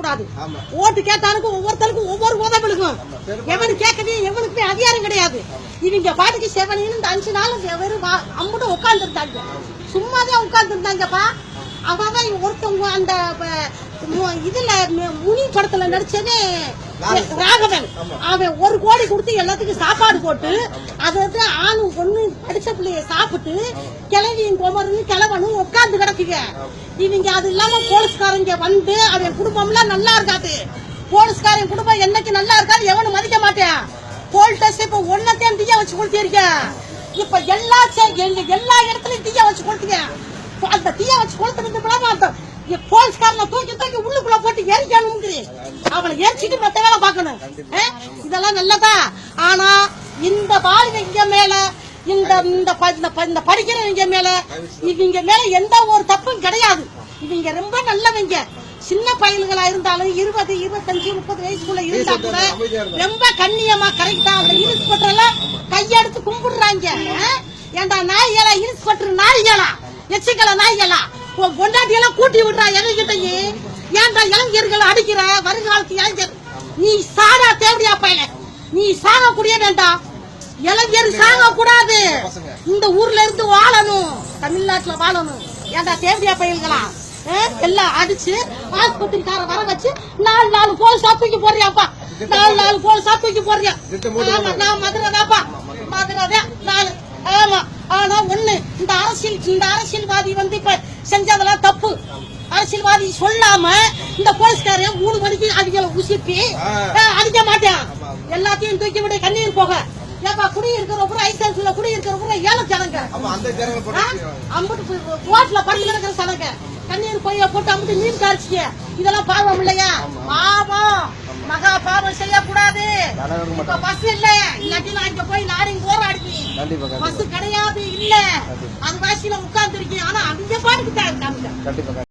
கூடாது. ஓட்டு கேட்டாலும் ஒவ்வொருத்தருக்கும் ஒவ்வொரு உதவிக்கும் எவனு கேட்கறது எவனுக்குமே அதிகாரம் கிடையாது. இவங்க பாட்டுக்கு செவனின்னு இந்த 5 நாள் வெறும் அம்புட்டு உட்கார்ந்து இருந்தாங்க, சும்மாதான் உட்கார்ந்து இருந்தாங்கப்பா. அவன் ஒருத்தவங்க அந்த இதுல முனி படத்துல நடிச்சதே ராகவன், அவன் 1 கோடி கொடுத்து எல்லாத்துக்கும் சாப்பாடு போட்டு அதை ஆணு பொண்ணு படிச்ச பிள்ளைய சாப்பிட்டு கிளவியும் குமரனும் கிளவனும் உட்கார்ந்து கிடக்குங்க. இவங்க அது இல்லாம போலீஸ்காரங்க வந்து அவன் குடும்பம்லாம் நல்லா இருக்காது. போலீஸ்காரன் குடும்பம் என்னைக்கு நல்லா இருக்காது, எவனும் மதிக்க மாட்டேன். போலீஸ் இப்ப ஒன்னத்தையும் தீய வச்சு கொளுத்திருக்க. இப்ப எல்லா இடத்துலயும் தீய வச்சு கொளுத்துங்க. அந்த தீய வச்சு கொளுத்துறது போலீஸ்காரனை தூக்கி உள்ளுக்குள்ள போட்டு எரிக்கணும், அவனை எரிச்சிட்டு மத்த வேலை பார்க்கணும். இதெல்லாம் நல்லதா? ஆனா இந்த பாலிங்க மேல இந்த படிக்கிறவங்க மேல இவங்க மேல எந்த ஒரு தப்பும் கிடையாது. இவங்க ரொம்ப நல்லவங்க. சின்ன பயல்களா இருந்தாலும் 20, 25, 30 வயசுக்குள்ள இருந்தா கூட ரொம்ப கண்ணியமா கரெக்டா அந்த இன்ஸ்பெக்டர் எல்லாம் கையெடுத்து கும்பிடுறாங்க. ஏண்டா நாய்களா, இன்ஸ்பெக்டர் நாய்களா, எச்சிக்கல நாய்களா, பொண்டாட்டி எல்லாம் கூட்டி விடுறா எங்ககிட்டயே. ஏன்டா இளைஞர்கள் அடிக்கிற வருங்காலத்து இளைஞர்? நீ சாடா தேவடியா பையல, நீ சாகக்கூடிய வேண்டாம். இளைஞர் சாக கூடாது, இந்த ஊர்ல இருந்து வாழணும், தமிழ்நாட்டுல வாழணும். ஏன்டா தேவடியா பையல்களா எல்லாம் அடிச்சு ஆஸ்பத்திரிக்கார வர வச்சு 4 போலீஸ் தூக்கி போடுறியாப்பா, 4 போலீஸ் தூக்கி போடுறியா? நான் மதுரைதாப்பா, மதுரை 4. ஆமா, ஆனா ஒண்ணு, இந்த அரசியல்வாதி வந்து இப்ப செஞ்சதெல்லாம் தப்பு. அரசியல்வாதி சொல்லாம இந்த போலீஸ்காரன் 3 மணிக்கு அடிக்கல உசிப்பி அடிக்க மாட்டேன். எல்லாத்தையும் தூக்கி விட கண்ணீர் போக. ஏப்பா குடி இருக்கிற ஐசன்ஸ்ல குடி இருக்கிற ஏழை ஜனங்க, அம்புட்டு ரோட்ல படி கிடக்கிற ஜனங்க கண்ணீர் போய் போட்டு அம்புட்டு நீர் காய்ச்சிக்க. இதெல்லாம் பாவம் இல்லையா? பாவம், மகா பாவம் செய்யக்கூடாது. இப்ப பஸ் இல்ல, இல்லாட்டி நான் இங்க போய் லாரிங் போராடுவேன். பஸ் கிடையாது, இல்ல, அது வாசியில உட்கார்ந்து இருக்கேன். ஆனா அவங்க பாட்டுக்கு